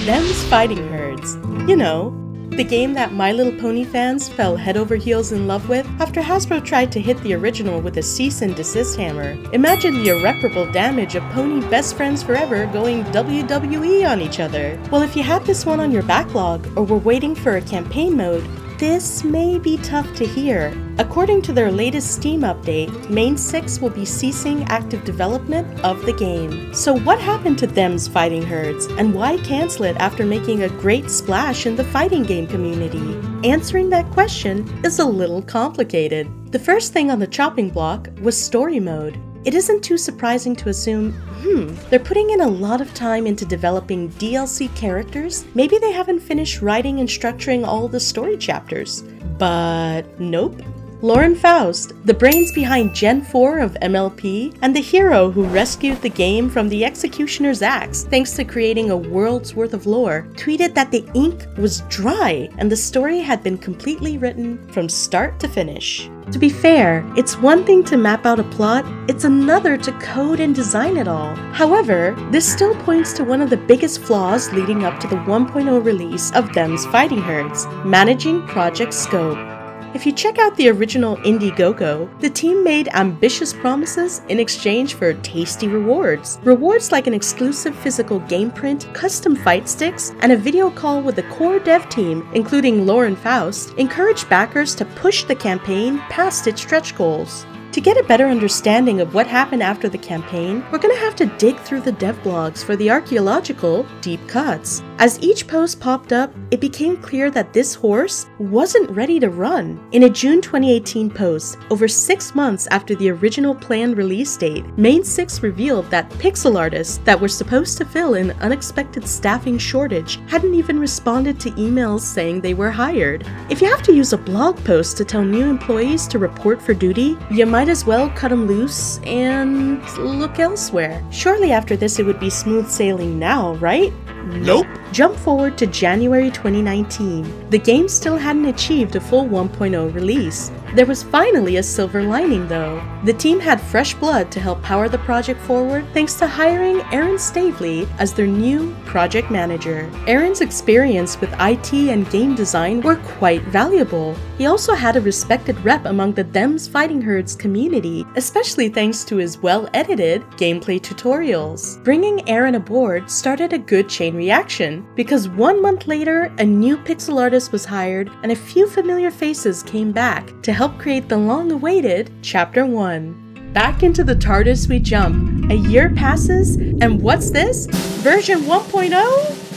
Them's Fightin Herds. You know, the game that My Little Pony fans fell head over heels in love with after Hasbro tried to hit the original with a cease and desist hammer. Imagine the irreparable damage of pony best friends forever going WWE on each other. Well, if you had this one on your backlog or were waiting for a campaign mode, this may be tough to hear. According to their latest Steam update, Main 6 will be ceasing active development of the game. So what happened to Them's Fightin Herds, and why cancel it after making a great splash in the fighting game community? Answering that question is a little complicated. The first thing on the chopping block was story mode. It isn't too surprising to assume, they're putting in a lot of time into developing DLC characters. Maybe they haven't finished writing and structuring all the story chapters. But nope. Lauren Faust, the brains behind Gen 4 of MLP, and the hero who rescued the game from the executioner's axe thanks to creating a world's worth of lore, tweeted that the ink was dry and the story had been completely written from start to finish. To be fair, it's one thing to map out a plot, it's another to code and design it all. However, this still points to one of the biggest flaws leading up to the 1.0 release of Them's Fightin Herds: managing project scope. If you check out the original Indiegogo, the team made ambitious promises in exchange for tasty rewards. Rewards like an exclusive physical game print, custom fight sticks, and a video call with the core dev team, including Lauren Faust, encouraged backers to push the campaign past its stretch goals. To get a better understanding of what happened after the campaign, we're gonna have to dig through the dev blogs for the archaeological deep cuts. As each post popped up, it became clear that this horse wasn't ready to run. In a June 2018 post, over 6 months after the original planned release date, Main 6 revealed that pixel artists that were supposed to fill an unexpected staffing shortage hadn't even responded to emails saying they were hired. If you have to use a blog post to tell new employees to report for duty, you might as well cut them loose and look elsewhere. Surely after this it would be smooth sailing now, right? Nope. Jump forward to January 2019. The game still hadn't achieved a full 1.0 release. There was finally a silver lining though. The team had fresh blood to help power the project forward thanks to hiring Aaron Stavely as their new project manager. Aaron's experience with IT and game design were quite valuable. He also had a respected rep among the Them's Fightin Herds community, especially thanks to his well-edited gameplay tutorials. Bringing Aaron aboard started a good chain reaction, because 1 month later, a new pixel artist was hired and a few familiar faces came back to help create the long-awaited Chapter 1. Back into the TARDIS we jump. A year passes, and what's this? Version 1.0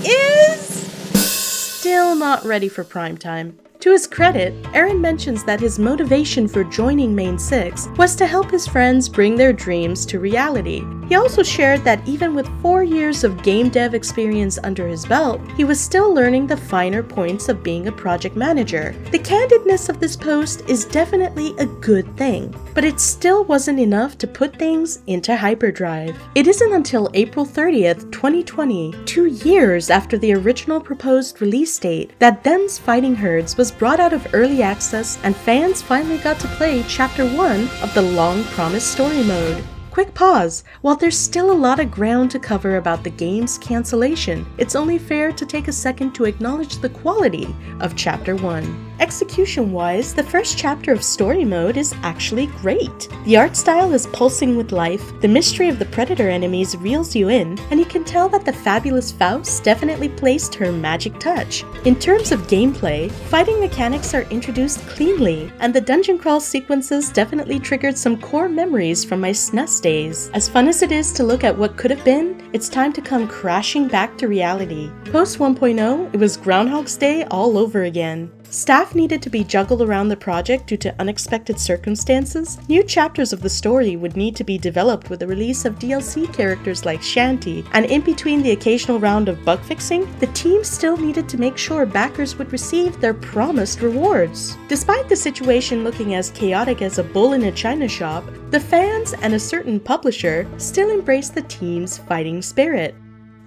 is still not ready for prime time. To his credit, Aaron mentions that his motivation for joining Main 6 was to help his friends bring their dreams to reality. He also shared that even with 4 years of game dev experience under his belt, he was still learning the finer points of being a project manager. The candidness of this post is definitely a good thing, but it still wasn't enough to put things into hyperdrive. It isn't until April 30th, 2020, 2 years after the original proposed release date, that Them's Fightin Herds was brought out of early access and fans finally got to play Chapter 1 of the long-promised story mode. Quick pause. While there's still a lot of ground to cover about the game's cancellation, it's only fair to take a second to acknowledge the quality of Chapter 1. Execution-wise, the first chapter of story mode is actually great. The art style is pulsing with life, the mystery of the predator enemies reels you in, and you can tell that the fabulous Faust definitely placed her magic touch. In terms of gameplay, fighting mechanics are introduced cleanly, and the dungeon crawl sequences definitely triggered some core memories from my SNES days. As fun as it is to look at what could have been, it's time to come crashing back to reality. Post 1.0, it was Groundhog's Day all over again. Staff needed to be juggled around the project due to unexpected circumstances. New chapters of the story would need to be developed with the release of DLC characters like Shanty, and in between the occasional round of bug fixing, the team still needed to make sure backers would receive their promised rewards. Despite the situation looking as chaotic as a bull in a china shop, the fans and a certain publisher still embraced the team's fighting spirit.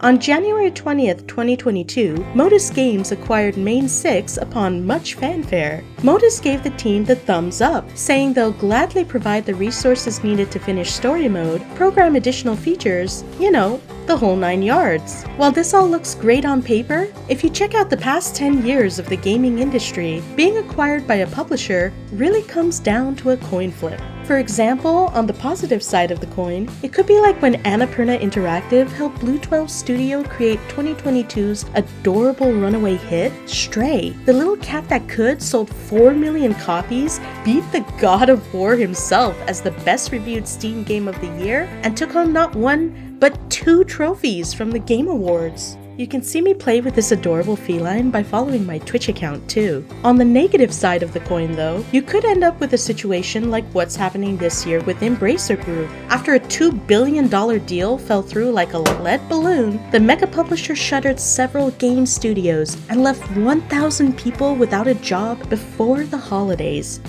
On January 20th, 2022, Modus Games acquired Main 6 upon much fanfare. Modus gave the team the thumbs up, saying they'll gladly provide the resources needed to finish story mode, program additional features, you know, the whole 9 yards. While this all looks great on paper, if you check out the past 10 years of the gaming industry, being acquired by a publisher really comes down to a coin flip. For example, on the positive side of the coin, it could be like when Annapurna Interactive helped Blue 12 Studio create 2022's adorable runaway hit, Stray. The little cat that could sold 4 million copies, beat the God of War himself as the best reviewed Steam game of the year, and took home not 1, but 2 trophies from the Game Awards. You can see me play with this adorable feline by following my Twitch account too. On the negative side of the coin though, you could end up with a situation like what's happening this year with Embracer Group. After a $2 billion deal fell through like a lead balloon, the mega publisher shuttered several game studios and left 1,000 people without a job before the holidays.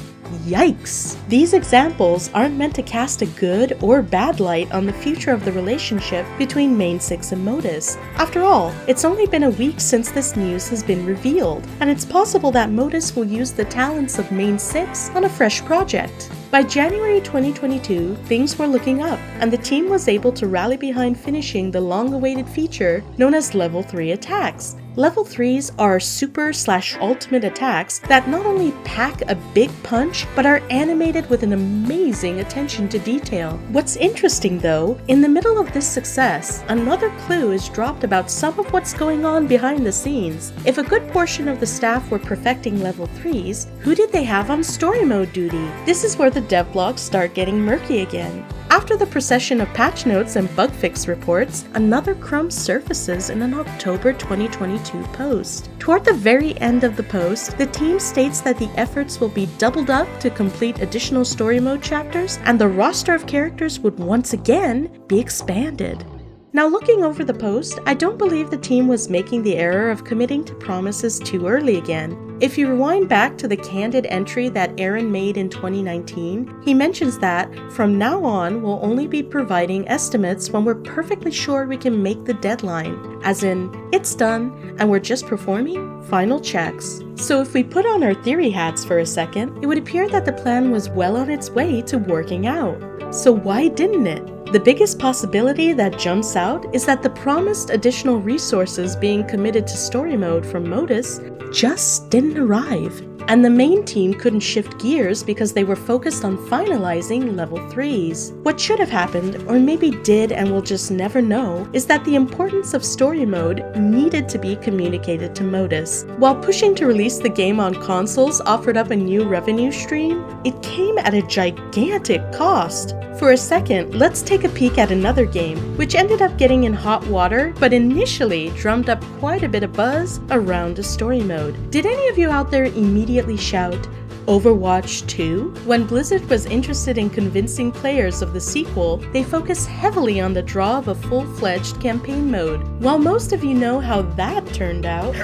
Yikes! These examples aren't meant to cast a good or bad light on the future of the relationship between Main 6 and Modus. After all, it's only been a week since this news has been revealed, and it's possible that Modus will use the talents of Main 6 on a fresh project. By January 2022, things were looking up, and the team was able to rally behind finishing the long-awaited feature known as Level 3 attacks. Level 3s are super/ultimate attacks that not only pack a big punch, but are animated with an amazing attention to detail. What's interesting though, in the middle of this success, another clue is dropped about some of what's going on behind the scenes. If a good portion of the staff were perfecting Level 3s, who did they have on story mode duty? This is where the devlogs start getting murky again. After the procession of patch notes and bug fix reports, another crumb surfaces in an October 2022 post. Toward the very end of the post, the team states that the efforts will be doubled up to complete additional story mode chapters, and the roster of characters would once again be expanded. Now looking over the post, I don't believe the team was making the error of committing to promises too early again. If you rewind back to the candid entry that Aaron made in 2019, he mentions that, from now on, we'll only be providing estimates when we're perfectly sure we can make the deadline. As in, it's done, and we're just performing final checks. So if we put on our theory hats for a second, it would appear that the plan was well on its way to working out. So why didn't it? The biggest possibility that jumps out is that the promised additional resources being committed to story mode from Modus just didn't arrive, and the main team couldn't shift gears because they were focused on finalizing level 3s. What should have happened, or maybe did and we'll just never know, is that the importance of story mode needed to be communicated to Modus. While pushing to release the game on consoles offered up a new revenue stream, it came at a gigantic cost. For a second, let's take a peek at another game, which ended up getting in hot water, but initially drummed up quite a bit of buzz around a story mode. Did any of you out there immediately shout, Overwatch 2? When Blizzard was interested in convincing players of the sequel, they focused heavily on the draw of a full-fledged campaign mode. While most of you know how that turned out,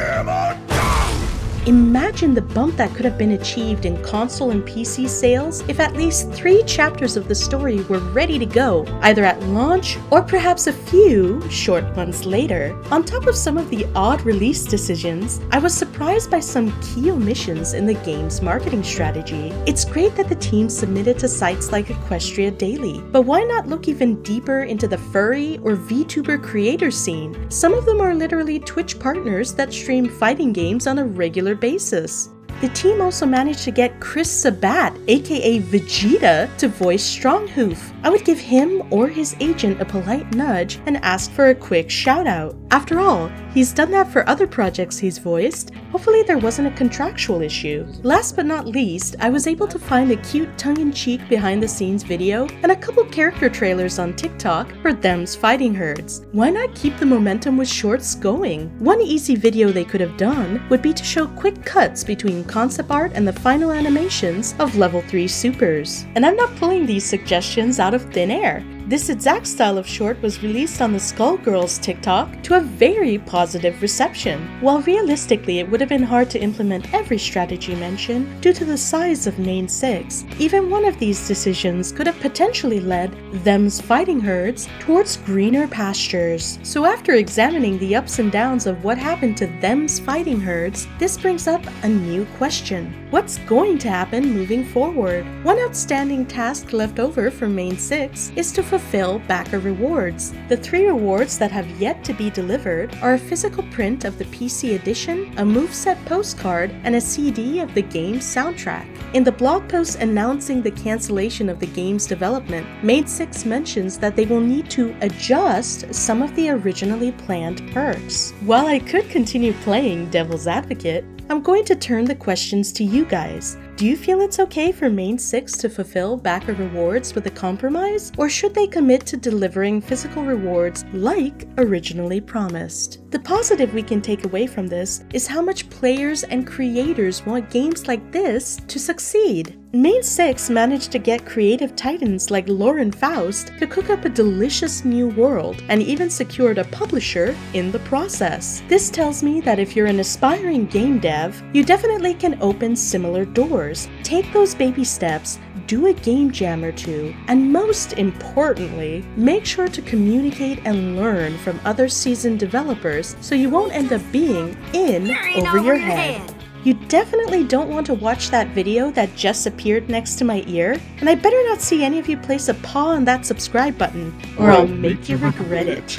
imagine the bump that could have been achieved in console and PC sales if at least 3 chapters of the story were ready to go, either at launch or perhaps a few short months later. On top of some of the odd release decisions, I was surprised by some key omissions in the game's marketing strategy. It's great that the team submitted to sites like Equestria Daily, but why not look even deeper into the furry or VTuber creator scene? Some of them are literally Twitch partners that stream fighting games on a regular basis. The team also managed to get Chris Sabat, aka Vegeta, to voice Stronghoof. I would give him or his agent a polite nudge and ask for a quick shout out. After all, he's done that for other projects he's voiced. Hopefully there wasn't a contractual issue. Last but not least, I was able to find a cute tongue-in-cheek behind-the-scenes video and a couple character trailers on TikTok for them's Fightin Herds. Why not keep the momentum with shorts going? One easy video they could have done would be to show quick cuts between concept art and the final animations of Level 3 Supers. And I'm not pulling these suggestions out of thin air. This exact style of short was released on the Skullgirls TikTok to a very positive reception. While realistically it would have been hard to implement every strategy mentioned due to the size of Main 6, even one of these decisions could have potentially led them's Fightin Herds towards greener pastures. So after examining the ups and downs of what happened to them's Fightin Herds, this brings up a new question. What's going to happen moving forward? One outstanding task left over for Main 6 is to fulfill backer rewards. The 3 rewards that have yet to be delivered are a physical print of the PC edition, a moveset postcard, and a CD of the game's soundtrack. In the blog post announcing the cancellation of the game's development, Main 6 mentions that they will need to adjust some of the originally planned perks. While I could continue playing devil's advocate, I'm going to turn the questions to you guys. Do you feel it's okay for Main 6 to fulfill backer rewards with a compromise, or should they commit to delivering physical rewards like originally promised? The positive we can take away from this is how much players and creators want games like this to succeed. Main 6 managed to get creative titans like Lauren Faust to cook up a delicious new world, and even secured a publisher in the process. This tells me that if you're an aspiring game dev, you definitely can open similar doors. Take those baby steps, do a game jam or two, and most importantly, make sure to communicate and learn from other seasoned developers so you won't end up being in over your head. You definitely don't want to watch that video that just appeared next to my ear, and I better not see any of you place a paw on that subscribe button, or I'll make you regret it.